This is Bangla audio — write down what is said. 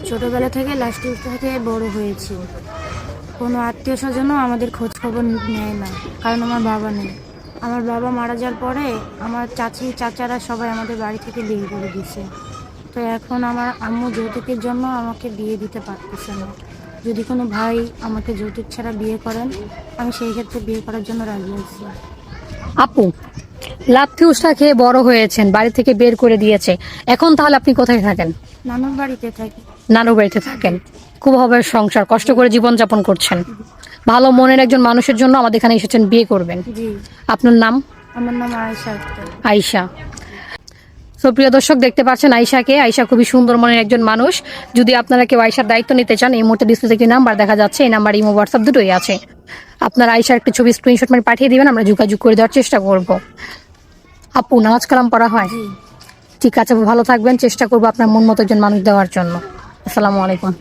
ছোটবেলা থেকে লাস্ট থেকে বড় হয়েছি। কোনো আত্মীয় স্বজনও আমাদের খোঁজ খবর নেয় না, কারণ আমার বাবা নেই। আমার বাবা মারা যাওয়ার পরে আমার চাচি চাচারা সবাই আমাদের বাড়ি থেকে বিয়ে করে দিছে। তো এখন আমার আম্মু যৌতুকের জন্য আমাকে বিয়ে দিতে পারতেছে না। যদি কোনো ভাই আমাকে যৌতুক ছাড়া বিয়ে করেন, আমি সেই ক্ষেত্রে বিয়ে করার জন্য রাজি আছি। আপু, লাথি উষ্টা খেয়ে বড় হয়েছেন, বাড়ি থেকে বের করে দিয়েছে, এখন তাহলে আপনি কোথায় থাকেন? নানুর বাড়িতে থাকি। নানুর বাড়িতে থাকেন। খুব হবে সংসার, কষ্ট করে জীবন যাপন করছেন। ভালো মনের একজন মানুষের জন্য আমাদের এখানে এসেছেন, বিয়ে করবেন। জি। আপনার নাম? আমার নাম আয়েশা আক্তার। আয়শা। তো প্রিয় দর্শক, দেখতে পাচ্ছেন আয়শাকে। আয়শা খুবই সুন্দর মনের একজন মানুষ। যদি আপনারা কেউ আয়শার দায়িত্ব নিতে চান, এই মুহূর্তে ডিসপ্লেতে একটি নাম্বার দেখা যাচ্ছে, এই নাম্বার ইমো হোয়াটসঅ্যাপ দুটোই আছে। আপনারা আয়শার একটি ছবি স্ক্রিনশট মানে পাঠিয়ে দিবেন, আমরা যোগাযোগ করে দেওয়ার চেষ্টা করব। আপু, নামাজ কালাম পড়া হয়? জি। ঠিক আছে, ভালো থাকবেন। চেষ্টা করবো আপনার মন মতো একজন মানুষ দেওয়ার জন্য। আসসালামু আলাইকুম।